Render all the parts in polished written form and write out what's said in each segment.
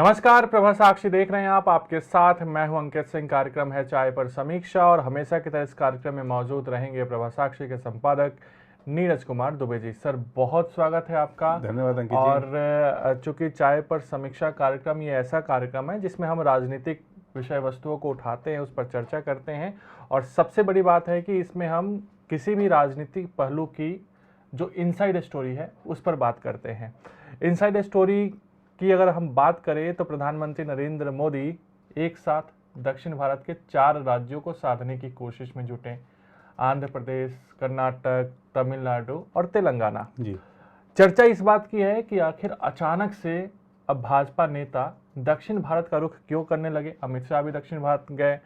नमस्कार, प्रभा साक्षी देख रहे हैं आप। आपके साथ मैं हूं अंकित सिंह। कार्यक्रम है चाय पर समीक्षा और हमेशा की तरह इस कार्यक्रम में मौजूद रहेंगे प्रभा साक्षी के संपादक नीरज कुमार दुबे जी। सर, बहुत स्वागत है आपका। धन्यवाद अंकित जी। और चूंकि चाय पर समीक्षा कार्यक्रम ये ऐसा कार्यक्रम है जिसमें हम राजनीतिक विषय वस्तुओं को उठाते हैं, उस पर चर्चा करते हैं, और सबसे बड़ी बात है कि इसमें हम किसी भी राजनीतिक पहलू की जो इनसाइड स्टोरी है उस पर बात करते हैं। इनसाइड स्टोरी की अगर हम बात करें तो प्रधानमंत्री नरेंद्र मोदी एक साथ दक्षिण भारत के 4 राज्यों को साधने की कोशिश में जुटे। आंध्र प्रदेश, कर्नाटक, तमिलनाडु और तेलंगाना जी। चर्चा इस बात की है कि आखिर अचानक से अब भाजपा नेता दक्षिण भारत का रुख क्यों करने लगे। अमित शाह भी दक्षिण भारत गए।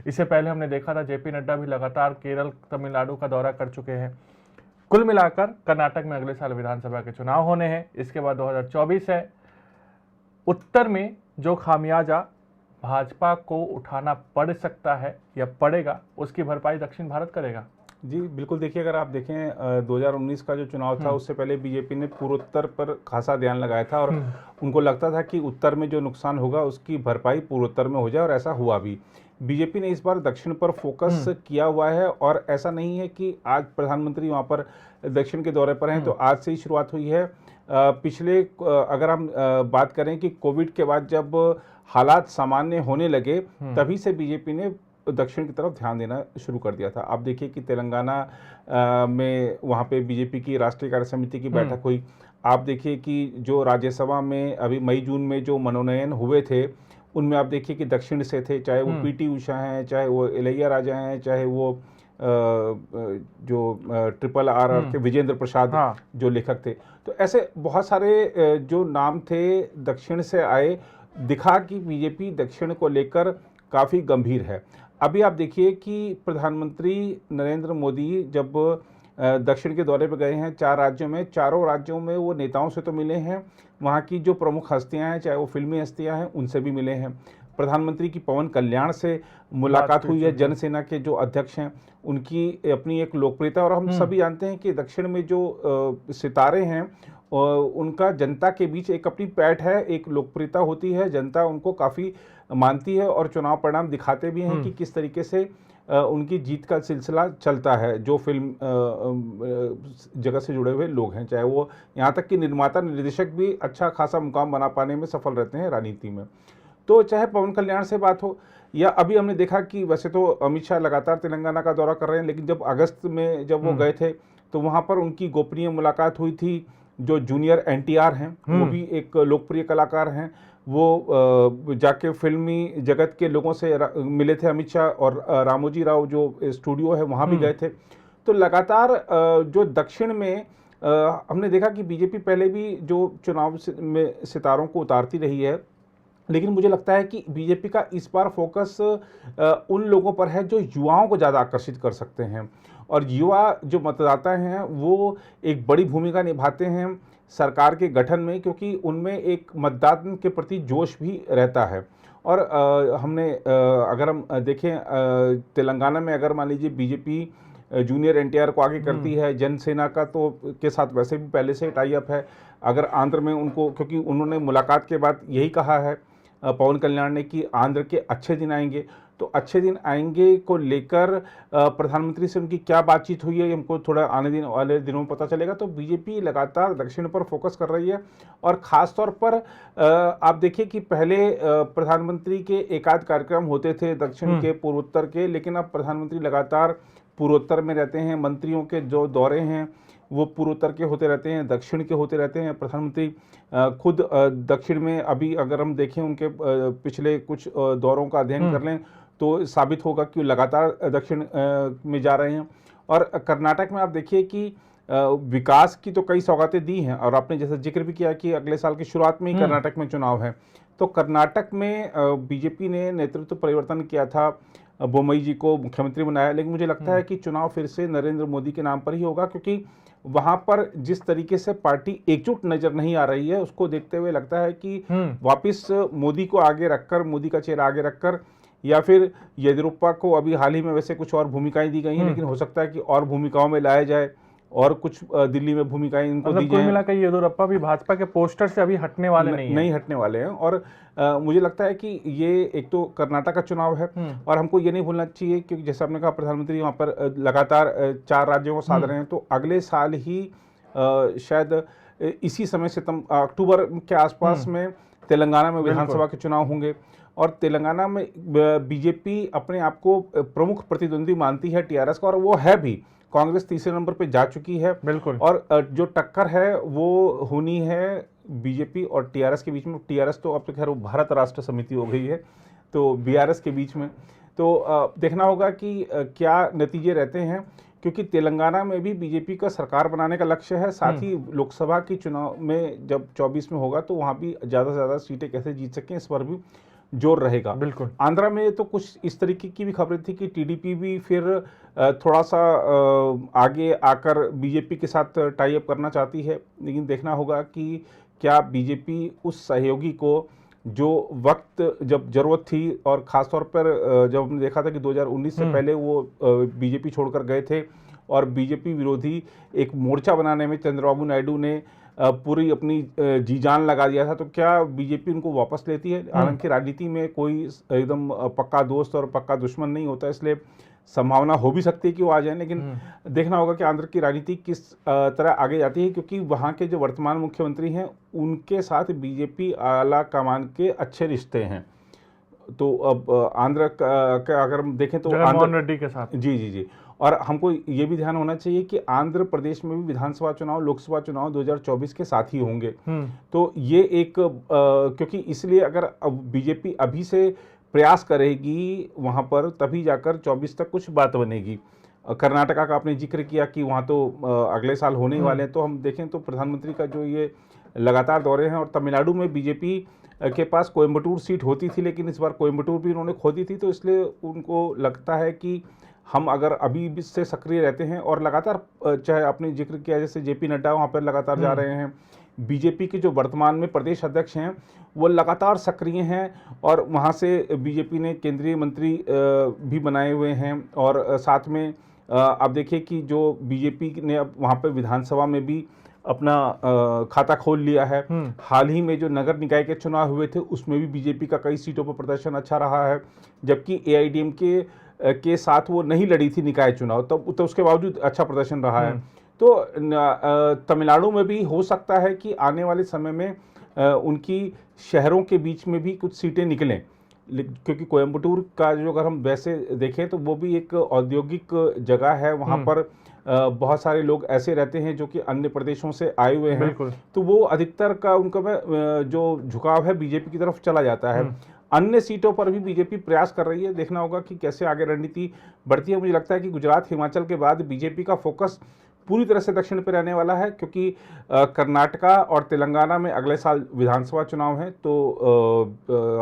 इससे पहले हमने देखा था जेपी नड्डा भी लगातार केरल, तमिलनाडु का दौरा कर चुके हैं। कुल मिलाकर कर्नाटक में अगले साल विधानसभा के चुनाव होने हैं। इसके बाद 2024 है। उत्तर में जो खामियाजा भाजपा को उठाना पड़ सकता है या पड़ेगा, उसकी भरपाई दक्षिण भारत करेगा। जी बिल्कुल। देखिए, अगर आप देखें 2019 का जो चुनाव था उससे पहले बीजेपी ने पूर्वोत्तर पर खासा ध्यान लगाया था और उनको लगता था कि उत्तर में जो नुकसान होगा उसकी भरपाई पूर्वोत्तर में हो जाए, और ऐसा हुआ भी। बीजेपी ने इस बार दक्षिण पर फोकस किया हुआ है, और ऐसा नहीं है कि आज प्रधानमंत्री वहाँ पर दक्षिण के दौरे पर हैं तो आज से ही शुरुआत हुई है। पिछले अगर हम बात करें कि कोविड के बाद जब हालात सामान्य होने लगे तभी से बीजेपी ने दक्षिण की तरफ ध्यान देना शुरू कर दिया था। आप देखिए कि तेलंगाना में वहाँ पे बीजेपी की राष्ट्रीय कार्य समिति की बैठक हुई। आप देखिए कि जो राज्यसभा में अभी मई जून में जो मनोनयन हुए थे उनमें आप देखिए कि दक्षिण से थे, चाहे वो पीटी उषा हैं, चाहे वो इलैया राजा हैं, चाहे वो जो ट्रिपल आर के विजेंद्र प्रसाद जो लेखक थे। तो ऐसे बहुत सारे जो नाम थे दक्षिण से आए, दिखा कि बीजेपी दक्षिण को लेकर काफ़ी गंभीर है। अभी आप देखिए कि प्रधानमंत्री नरेंद्र मोदी जब दक्षिण के दौरे पर गए हैं 4 राज्यों में, चारों राज्यों में वो नेताओं से तो मिले हैं, वहाँ की जो प्रमुख हस्तियाँ हैं, चाहे वो फिल्मी हस्तियाँ हैं, उनसे भी मिले हैं। प्रधानमंत्री की पवन कल्याण से मुलाकात हुई है। जनसेना के जो अध्यक्ष हैं उनकी अपनी एक लोकप्रियता, और हम सभी जानते हैं कि दक्षिण में जो सितारे हैं उनका जनता के बीच एक अपनी पैठ है, एक लोकप्रियता होती है, जनता उनको काफ़ी मानती है और चुनाव परिणाम दिखाते भी हैं कि किस तरीके से उनकी जीत का सिलसिला चलता है। जो फिल्म जगत से जुड़े हुए लोग हैं, चाहे वो यहाँ तक कि निर्माता निर्देशक भी अच्छा खासा मुकाम बना पाने में सफल रहते हैं राजनीति में। तो चाहे पवन कल्याण से बात हो, या अभी हमने देखा कि वैसे तो अमित शाह लगातार तेलंगाना का दौरा कर रहे हैं, लेकिन जब अगस्त में जब वो गए थे तो वहाँ पर उनकी गोपनीय मुलाकात हुई थी। जो जूनियर एनटीआर हैं वो भी एक लोकप्रिय कलाकार हैं, वो जाके फिल्मी जगत के लोगों से मिले थे अमित शाह, और रामोजी राव जो स्टूडियो है वहाँ भी गए थे। तो लगातार जो दक्षिण में हमने देखा कि बीजेपी पहले भी जो चुनाव में सितारों को उतारती रही है, लेकिन मुझे लगता है कि बीजेपी का इस बार फोकस उन लोगों पर है जो युवाओं को ज़्यादा आकर्षित कर सकते हैं, और युवा जो मतदाता हैं वो एक बड़ी भूमिका निभाते हैं सरकार के गठन में, क्योंकि उनमें एक मतदान के प्रति जोश भी रहता है। और अगर हम देखें तेलंगाना में, अगर मान लीजिए बीजेपी जूनियर एनटीआर को आगे करती है, जनसेना का तो के साथ वैसे भी पहले से टाई अप है। अगर आंध्र में उनको, क्योंकि उन्होंने मुलाकात के बाद यही कहा है पवन कल्याण ने कि आंध्र के अच्छे दिन आएंगे, तो अच्छे दिन आएंगे को लेकर प्रधानमंत्री से उनकी क्या बातचीत हुई है हमको थोड़ा आने वाले दिनों में पता चलेगा। तो बीजेपी लगातार दक्षिण पर फोकस कर रही है, और ख़ास तौर पर आप देखिए कि पहले प्रधानमंत्री के एकाध कार्यक्रम होते थे दक्षिण के, पूर्वोत्तर के, लेकिन अब प्रधानमंत्री लगातार पूर्वोत्तर में रहते हैं। मंत्रियों के जो दौरे हैं वो पूर्वोत्तर के होते रहते हैं, दक्षिण के होते रहते हैं। प्रधानमंत्री खुद दक्षिण में, अभी अगर हम देखें उनके पिछले कुछ दौरों का अध्ययन कर लें तो साबित होगा कि लगातार दक्षिण में जा रहे हैं। और कर्नाटक में आप देखिए कि विकास की तो कई सौगातें दी हैं, और आपने जैसा जिक्र भी किया कि अगले साल की शुरुआत में ही कर्नाटक में चुनाव है। तो कर्नाटक में बीजेपी ने नेतृत्व परिवर्तन किया था, बोम्मई जी को मुख्यमंत्री बनाया, लेकिन मुझे लगता है कि चुनाव फिर से नरेंद्र मोदी के नाम पर ही होगा, क्योंकि वहां पर जिस तरीके से पार्टी एकजुट नजर नहीं आ रही है, उसको देखते हुए लगता है कि वापस मोदी को आगे रखकर, मोदी का चेहरा आगे रखकर, या फिर येदियुरप्पा को अभी हाल ही में वैसे कुछ और भूमिकाएं दी गई हैं, लेकिन हो सकता है कि और भूमिकाओं में लाया जाए, और कुछ दिल्ली में भूमिकाएं इनको दी मतलब कुल जाएं। मिलाकर येदियुरप्पा भी भाजपा के पोस्टर से अभी हटने वाले नहीं नहीं है। हटने वाले हैं। और मुझे लगता है कि ये एक तो कर्नाटक का चुनाव है और हमको ये नहीं भूलना चाहिए, क्योंकि जैसे आपने कहा प्रधानमंत्री वहाँ पर लगातार 4 राज्यों को साध रहे हैं, तो अगले साल ही शायद इसी समय अक्टूबर के आसपास में तेलंगाना में विधानसभा के चुनाव होंगे। और तेलंगाना में बीजेपी अपने आप को प्रमुख प्रतिद्वंदी मानती है टीआरएस का, और वो है भी। कांग्रेस तीसरे नंबर पे जा चुकी है। बिल्कुल। और जो टक्कर है वो होनी है बीजेपी और टीआरएस के बीच में। टीआरएस तो अब तो खैर वो भारत राष्ट्र समिति हो गई है, तो बीआरएस के बीच में तो देखना होगा कि क्या नतीजे रहते हैं, क्योंकि तेलंगाना में भी बीजेपी का सरकार बनाने का लक्ष्य है। साथ ही लोकसभा की चुनाव में जब 24 में होगा तो वहाँ भी ज़्यादा से ज़्यादा सीटें कैसे जीत सकें, इस पर भी जोर रहेगा। बिल्कुल। आंध्रा में तो कुछ इस तरीके की भी खबरें थी कि टीडीपी भी फिर थोड़ा सा आगे आकर बीजेपी के साथ टाई अप करना चाहती है, लेकिन देखना होगा कि क्या बीजेपी उस सहयोगी को जो वक्त जब जरूरत थी, और ख़ासतौर पर जब हमने देखा था कि 2019 से पहले वो बीजेपी छोड़कर गए थे और बीजेपी विरोधी एक मोर्चा बनाने में चंद्रबाबू नायडू ने पूरी अपनी जी जान लगा दिया था, तो क्या बीजेपी उनको वापस लेती है? हालांकि राजनीति में कोई एकदम पक्का दोस्त और पक्का दुश्मन नहीं होता, इसलिए संभावना हो भी सकती है कि वो आ जाए, लेकिन देखना होगा कि आंध्र की राजनीति किस तरह आगे जाती है, क्योंकि वहाँ के जो वर्तमान मुख्यमंत्री हैं उनके साथ बीजेपी आला कमान के अच्छे रिश्ते हैं। तो अब आंध्र का अगर हम देखें तो जगनमोहन रेड्डी के साथ। जी। और हमको ये भी ध्यान होना चाहिए कि आंध्र प्रदेश में भी विधानसभा चुनाव, लोकसभा चुनाव 2024 के साथ ही होंगे। तो ये एक क्योंकि इसलिए अगर बीजेपी अभी से प्रयास करेगी वहाँ पर, तभी जाकर 24 तक कुछ बात बनेगी। कर्नाटका का आपने जिक्र किया कि वहाँ तो अगले साल होने ही वाले हैं, तो हम देखें तो प्रधानमंत्री का जो ये लगातार दौरे हैं, और तमिलनाडु में बीजेपी के पास कोयम्बटूर सीट होती थी, लेकिन इस बार कोयम्बटूर भी उन्होंने खो दी थी, तो इसलिए उनको लगता है कि हम अगर अभी भी से सक्रिय रहते हैं और लगातार, चाहे आपने जिक्र किया जैसे जेपी नड्डा वहाँ पर लगातार जा रहे हैं, बीजेपी के जो वर्तमान में प्रदेश अध्यक्ष हैं वो लगातार सक्रिय हैं, और वहाँ से बीजेपी ने केंद्रीय मंत्री भी बनाए हुए हैं। और साथ में आप देखिए कि जो बीजेपी ने अब वहाँ पर विधानसभा में भी अपना खाता खोल लिया है। हाल ही में जो नगर निकाय के चुनाव हुए थे उसमें भी बीजेपी का कई सीटों पर प्रदर्शन अच्छा रहा है, जबकि एआईडीएमके के साथ वो नहीं लड़ी थी निकाय चुनाव, तब तो उसके बावजूद अच्छा प्रदर्शन रहा है। तो तमिलनाडु में भी हो सकता है कि आने वाले समय में उनकी शहरों के बीच में भी कुछ सीटें निकलें, क्योंकि कोयम्बटूर का जो अगर हम वैसे देखें तो वो भी एक औद्योगिक जगह है, वहाँ पर बहुत सारे लोग ऐसे रहते हैं जो कि अन्य प्रदेशों से आए हुए हैं, तो वो अधिकतर का उनका जो झुकाव है बीजेपी की तरफ चला जाता है। अन्य सीटों पर भी बीजेपी प्रयास कर रही है, देखना होगा कि कैसे आगे रणनीति बढ़ती है। मुझे लगता है कि गुजरात हिमाचल के बाद बीजेपी का फोकस पूरी तरह से दक्षिण पर रहने वाला है, क्योंकि कर्नाटका और तेलंगाना में अगले साल विधानसभा चुनाव हैं। तो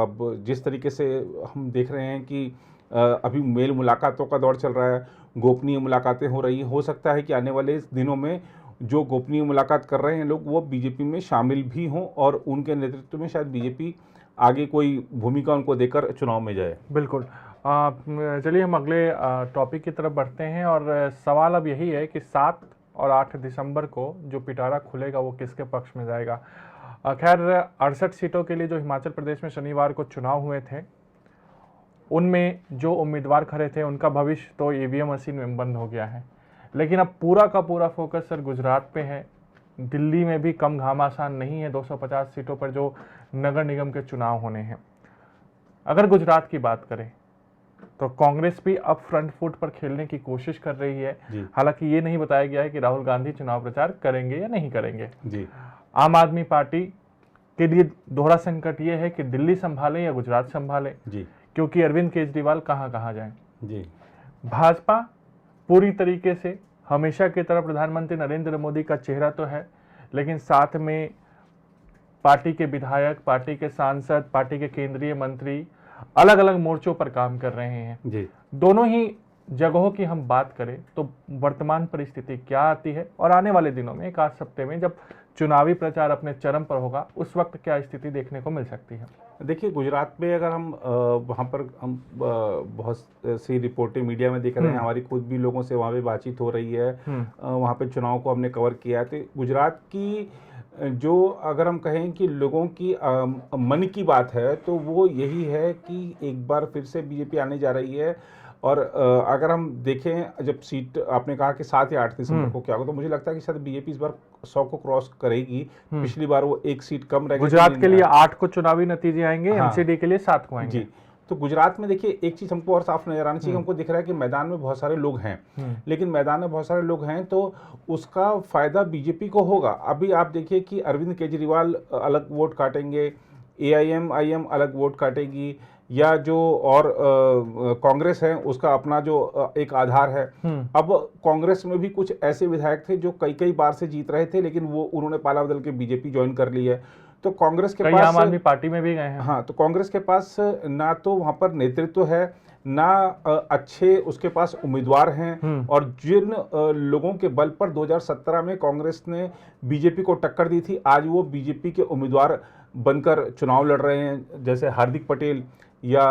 अब जिस तरीके से हम देख रहे हैं कि अभी मेल मुलाकातों का दौर चल रहा है, गोपनीय मुलाकातें हो रही हैं, हो सकता है कि आने वाले इस दिनों में जो गोपनीय मुलाकात कर रहे हैं लोग वो बीजेपी में शामिल भी हों, और उनके नेतृत्व में शायद बीजेपी आगे कोई भूमिका उनको देकर चुनाव में जाए। बिल्कुल। चलिए हम अगले टॉपिक की तरफ बढ़ते हैं, और सवाल अब यही है कि 7 और 8 दिसंबर को जो पिटारा खुलेगा वो किसके पक्ष में जाएगा। खैर 68 सीटों के लिए जो हिमाचल प्रदेश में शनिवार को चुनाव हुए थे, उनमें जो उम्मीदवार खड़े थे उनका भविष्य तो ईवीएम मशीन में बंद हो गया है, लेकिन अब पूरा का पूरा फोकस सर गुजरात पे है। दिल्ली में भी कम घमासान नहीं है, 250 सीटों पर जो नगर निगम के चुनाव होने हैं। अगर गुजरात की बात करें तो कांग्रेस भी अब फ्रंट फुट पर खेलने की कोशिश कर रही है। हालांकि ये नहीं बताया गया है कि राहुल गांधी चुनाव प्रचार करेंगे या नहीं करेंगे। आम आदमी पार्टी के लिए दोहरा संकट ये है कि दिल्ली संभाले या गुजरात संभाले, क्योंकि अरविंद केजरीवाल कहां कहां जाएं। भाजपा पूरी तरीके से हमेशा की तरह प्रधानमंत्री नरेंद्र मोदी का चेहरा तो है, लेकिन साथ में पार्टी के विधायक, पार्टी के सांसद, पार्टी के केंद्रीय मंत्री अलग अलग मोर्चों पर काम कर रहे हैं। दोनों ही जगहों की हम बात करें तो वर्तमान परिस्थिति क्या आती है, और आने वाले दिनों में एक आध हफ्ते में जब चुनावी प्रचार अपने चरम पर होगा उस वक्त क्या स्थिति देखने को मिल सकती है। देखिए, गुजरात में अगर हम वहाँ पर हम बहुत सी रिपोर्टें मीडिया में देख रहे हैं, हमारी खुद भी लोगों से वहाँ पे बातचीत हो रही है, वहाँ पे चुनाव को हमने कवर किया है। तो गुजरात की जो अगर हम कहें कि लोगों की मन की बात है, तो वो यही है कि एक बार फिर से बीजेपी आने जा रही है। और अगर हम देखें, जब सीट आपने कहा कि 7 या 8 दिसंबर को क्या होगा, तो मुझे लगता है कि शायद बीजेपी इस बार 100 को क्रॉस करेगी। पिछली बार वो एक सीट कम रह गई। गुजरात के लिए 8 को चुनावी नतीजे आएंगे, एमसीडी के लिए 7 को आएंगे। जी, तो गुजरात में देखिए एक चीज हमको और साफ नजर आनी चाहिए, हमको दिख रहा है कि मैदान में बहुत सारे लोग हैं, लेकिन मैदान में बहुत सारे लोग हैं तो उसका फायदा बीजेपी को होगा। अभी आप देखिए कि अरविंद केजरीवाल अलग वोट काटेंगे, एआईएम अलग वोट काटेगी, या जो और कांग्रेस है उसका अपना जो एक आधार है। अब कांग्रेस में भी कुछ ऐसे विधायक थे जो कई बार से जीत रहे थे, लेकिन वो उन्होंने पाला बदल के बीजेपी ज्वाइन कर ली है। तो कांग्रेस के पास, आम आदमी पार्टी में भी गए हैं। हाँ, तो कांग्रेस के पास ना तो वहां पर नेतृत्व है, ना अच्छे उसके पास उम्मीदवार हैं। और जिन लोगों के बल पर 2017 में कांग्रेस ने बीजेपी को टक्कर दी थी, आज वो बीजेपी के उम्मीदवार बनकर चुनाव लड़ रहे हैं, जैसे हार्दिक पटेल या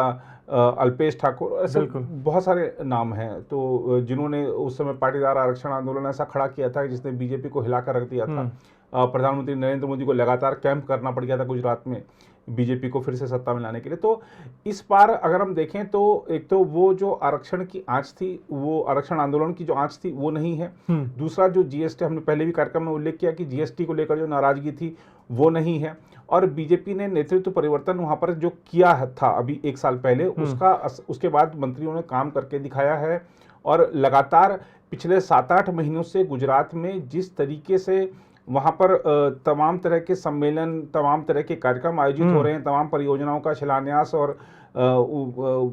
अल्पेश ठाकुर, ऐसे बहुत सारे नाम हैं। तो जिन्होंने उस समय पाटीदार आरक्षण आंदोलन ऐसा खड़ा किया था जिसने बीजेपी को हिलाकर रख दिया था। प्रधानमंत्री नरेंद्र मोदी को लगातार कैंप करना पड़ गया था गुजरात में बीजेपी को फिर से सत्ता में लाने के लिए। तो इस बार अगर हम देखें तो एक तो वो जो आरक्षण की आंच थी, वो आरक्षण आंदोलन की जो आंच थी वो नहीं है। दूसरा, जो जीएसटी, हमने पहले भी कार्यक्रम में उल्लेख किया कि जीएसटी को लेकर जो नाराजगी थी वो नहीं है। और बीजेपी ने नेतृत्व परिवर्तन वहां पर जो किया था अभी 1 साल पहले, उसके बाद मंत्रियों ने काम करके दिखाया है। और लगातार पिछले 7-8 महीनों से गुजरात में जिस तरीके से वहाँ पर तमाम तरह के सम्मेलन, तमाम तरह के कार्यक्रम आयोजित हो रहे हैं, तमाम परियोजनाओं का शिलान्यास और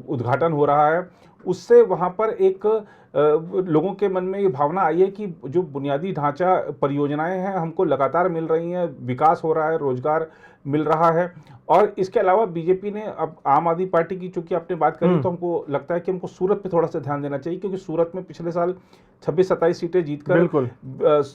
उद्घाटन हो रहा है, उससे वहाँ पर एक लोगों के मन में ये भावना आई है कि जो बुनियादी ढांचा परियोजनाएं हैं हमको लगातार मिल रही हैं, विकास हो रहा है, रोजगार मिल रहा है। और इसके अलावा बीजेपी ने, अब आम आदमी पार्टी की चूंकि आपने बात करी, तो हमको लगता है कि हमको सूरत पे थोड़ा सा ध्यान देना चाहिए, क्योंकि सूरत में पिछले साल 26-27 सीटें जीतकर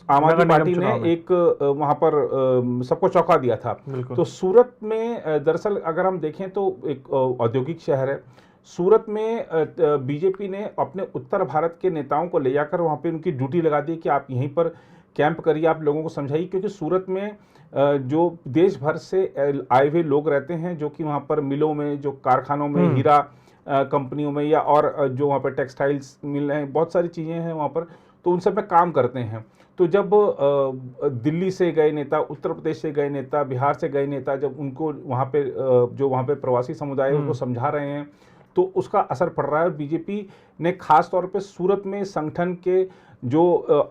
आम आदमी पार्टी ने एक वहां पर सबको चौंका दिया था। तो सूरत में दरअसल अगर हम देखें तो एक औद्योगिक शहर है। सूरत में बीजेपी ने अपने उत्तर भारत के नेताओं को ले जाकर वहाँ पे उनकी ड्यूटी लगा दी कि आप यहीं पर कैंप करिए, आप लोगों को समझाइए, क्योंकि सूरत में जो देश भर से आए हुए लोग रहते हैं, जो कि वहाँ पर मिलों में, जो कारखानों में, हीरा कंपनियों में, या और जो वहाँ पर टेक्सटाइल्स मिल रहे हैं, बहुत सारी चीज़ें हैं वहाँ पर, तो उन सब में काम करते हैं। तो जब दिल्ली से गए नेता, उत्तर प्रदेश से गए नेता, बिहार से गए नेता, जब उनको वहाँ पे जो वहाँ पे प्रवासी समुदाय है उनको समझा रहे हैं, तो उसका असर पड़ रहा है। और बीजेपी ने खास तौर पे सूरत में संगठन के जो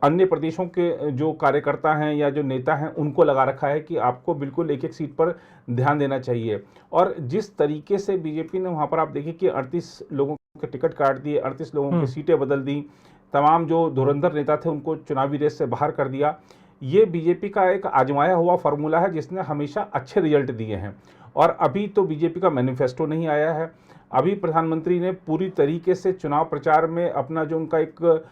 अन्य प्रदेशों के जो कार्यकर्ता हैं या जो नेता हैं उनको लगा रखा है कि आपको बिल्कुल एक एक सीट पर ध्यान देना चाहिए। और जिस तरीके से बीजेपी ने वहाँ पर, आप देखिए कि 38 लोगों के टिकट काट दिए, 38 लोगों की सीटें बदल दी, तमाम जो धुरंधर नेता थे उनको चुनावी रेस से बाहर कर दिया। ये बीजेपी का एक आजमाया हुआ फार्मूला है जिसने हमेशा अच्छे रिजल्ट दिए हैं। और अभी तो बीजेपी का मैनिफेस्टो नहीं आया है। अभी प्रधानमंत्री ने पूरी तरीके से चुनाव प्रचार में अपना जो उनका एक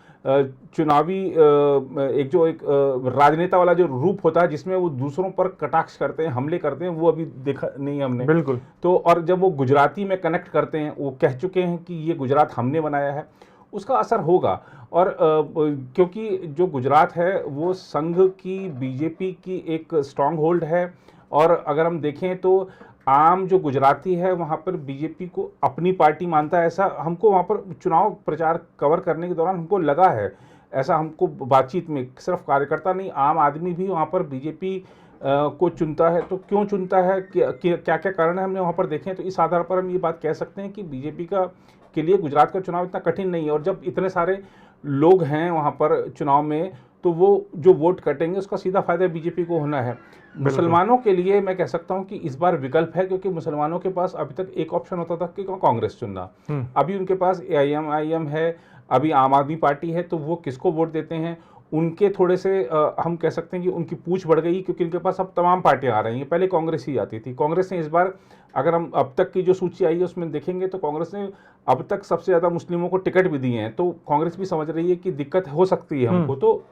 चुनावी एक राजनेता वाला जो रूप होता है, जिसमें वो दूसरों पर कटाक्ष करते हैं, हमले करते हैं, वो अभी देखा नहीं हमने। बिल्कुल। तो और जब वो गुजराती में कनेक्ट करते हैं, वो कह चुके हैं कि ये गुजरात हमने बनाया है, उसका असर होगा। और क्योंकि जो गुजरात है वो संघ की, बीजेपी की एक स्ट्रांग होल्ड है। और अगर हम देखें तो आम जो गुजराती है वहाँ पर बीजेपी को अपनी पार्टी मानता है, ऐसा हमको वहाँ पर चुनाव प्रचार कवर करने के दौरान हमको लगा है। ऐसा हमको बातचीत में, सिर्फ कार्यकर्ता नहीं, आम आदमी भी वहाँ पर बीजेपी को चुनता है। तो क्यों चुनता है, क्या क्या कारण है, हमने वहाँ पर देखें। तो इस आधार पर हम ये बात कह सकते हैं कि बीजेपी के लिए गुजरात का चुनाव इतना कठिन नहीं है। और जब इतने सारे लोग हैं वहाँ पर चुनाव में, तो वो जो वोट कटेंगे उसका सीधा फायदा बीजेपी को होना है। मुसलमानों के लिए मैं कह सकता हूं कि इस बार विकल्प है, क्योंकि मुसलमानों के पास अभी तक एक ऑप्शन होता था कि कांग्रेस चुनना, अभी उनके पास एआईएम है, अभी आम आदमी पार्टी है। तो वो किसको वोट देते हैं, उनके थोड़े से हम कह सकते हैं कि उनकी पूछ बढ़ गई, क्योंकि उनके पास अब तमाम पार्टियां आ रही हैं। पहले कांग्रेस ही आती थी। कांग्रेस ने इस बार, अगर हम अब तक की जो सूची आई है उसमें देखेंगे, तो कांग्रेस ने अब तक सबसे ज़्यादा मुस्लिमों को टिकट भी दिए हैं। तो कांग्रेस भी समझ रही है कि दिक्कत हो सकती है हमको। तो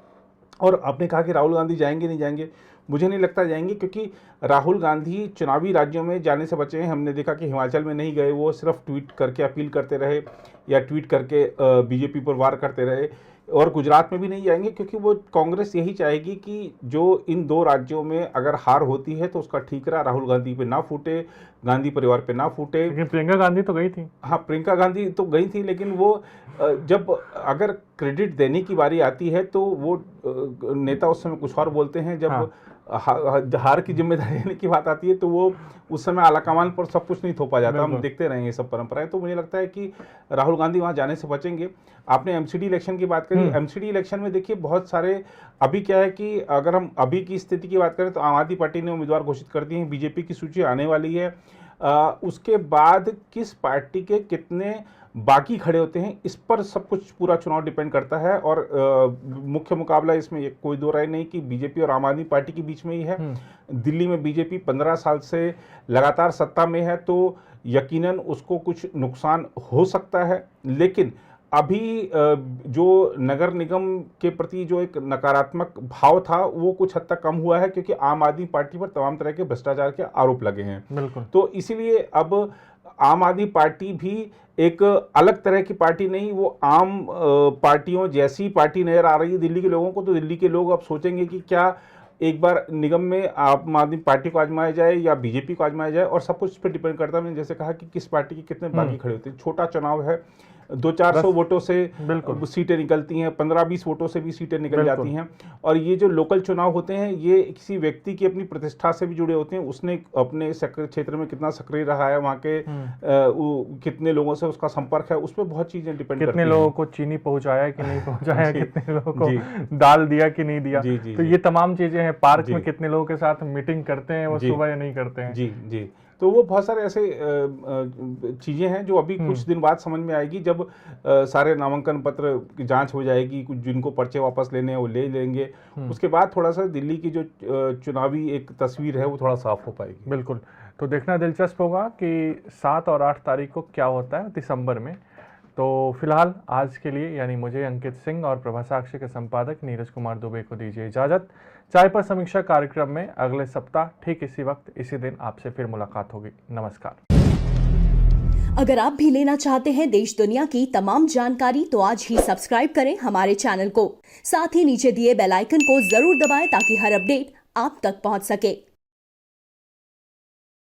और आपने कहा कि राहुल गांधी जाएंगे नहीं जाएंगे, मुझे नहीं लगता जाएंगे, क्योंकि राहुल गांधी चुनावी राज्यों में जाने से बचे हैं। हमने देखा कि हिमाचल में नहीं गए, वो सिर्फ ट्वीट करके अपील करते रहे या ट्वीट करके बीजेपी पर वार करते रहे, और गुजरात में भी नहीं जाएंगे, क्योंकि वो कांग्रेस यही चाहेगी कि जो इन 2 राज्यों में अगर हार होती है तो उसका ठीकरा राहुल गांधी पे ना फूटे, गांधी परिवार पे ना फूटे। लेकिन प्रियंका गांधी तो गई थी। हाँ, प्रियंका गांधी तो गई थी, लेकिन वो जब अगर क्रेडिट देने की बारी आती है तो वो नेता उस समय कुछ और बोलते हैं, जब हार की जिम्मेदारी लेने की बात आती है तो वो उस समय आलाकमान पर सब कुछ नहीं थोपा जाता। हम देखते रहे ये सब परंपराएं। तो मुझे लगता है कि राहुल गांधी वहां जाने से बचेंगे। आपने एमसीडी इलेक्शन की बात करी, एमसीडी इलेक्शन में देखिए बहुत सारे, अभी क्या है कि अगर हम अभी की स्थिति की बात करें तो आम आदमी पार्टी ने उम्मीदवार घोषित कर दिए हैं, बीजेपी की सूची आने वाली है। उसके बाद किस पार्टी के कितने बाकी खड़े होते हैं, इस पर सब कुछ पूरा चुनाव डिपेंड करता है। और मुख्य मुकाबला इसमें कोई दो राय नहीं कि बीजेपी और आम आदमी पार्टी के बीच में ही है। दिल्ली में बीजेपी 15 साल से लगातार सत्ता में है, तो यकीनन उसको कुछ नुकसान हो सकता है। लेकिन अभी जो नगर निगम के प्रति जो एक नकारात्मक भाव था वो कुछ हद तक कम हुआ है, क्योंकि आम आदमी पार्टी पर तमाम तरह के भ्रष्टाचार के आरोप लगे हैं। बिल्कुल। तो इसीलिए अब आम आदमी पार्टी भी एक अलग तरह की पार्टी नहीं, वो आम पार्टियों जैसी पार्टी नजर आ रही है दिल्ली के लोगों को। तो दिल्ली के लोग अब सोचेंगे कि क्या एक बार निगम में आम आदमी पार्टी को आजमाया जाए या बीजेपी को आजमाया जाए, और सब कुछ इस पर डिपेंड करता है। मैंने जैसे कहा कि किस पार्टी के कितने बागी खड़े होते हैं। छोटा चुनाव है, 200-400 वोटों से सीटें निकलती हैं, 15-20 वोटों से भी सीटें निकल जाती हैं। और ये जो लोकल चुनाव होते हैं ये किसी व्यक्ति की अपनी प्रतिष्ठा से भी जुड़े होते हैं। उसने अपने क्षेत्र में कितना सक्रिय रहा है, वहाँ के कितने लोगों से उसका संपर्क है, उस पर बहुत चीजें डिपेंड करती हैं। कितने लोगों को चीनी पहुंचाया कि नहीं पहुंचाया, कितने लोगों को दाल दिया कि नहीं दिया। तो ये तमाम चीजें हैं। पार्क में कितने लोगों के साथ मीटिंग करते हैं वो सुबह या नहीं करते हैं। जी जी। तो वो बहुत सारे ऐसे चीज़ें हैं जो अभी कुछ दिन बाद समझ में आएगी, जब सारे नामांकन पत्र की जांच हो जाएगी, कुछ जिनको पर्चे वापस लेने हैं वो ले लेंगे। उसके बाद थोड़ा सा दिल्ली की जो चुनावी एक तस्वीर है वो थोड़ा साफ हो पाएगी। बिल्कुल। तो देखना दिलचस्प होगा कि 7 और 8 तारीख को क्या होता है दिसंबर में। तो फिलहाल आज के लिए यानी मुझे, अंकित सिंह और प्रभा साक्षी के संपादक नीरज कुमार दुबे को दीजिए इजाजत। चाय पर समीक्षा कार्यक्रम में अगले सप्ताह ठीक इसी वक्त इसी दिन आपसे फिर मुलाकात होगी। नमस्कार। अगर आप भी लेना चाहते हैं देश दुनिया की तमाम जानकारी तो आज ही सब्सक्राइब करें हमारे चैनल को। साथ ही नीचे दिए बेल आइकन को जरूर दबाएं ताकि हर अपडेट आप तक पहुंच सके।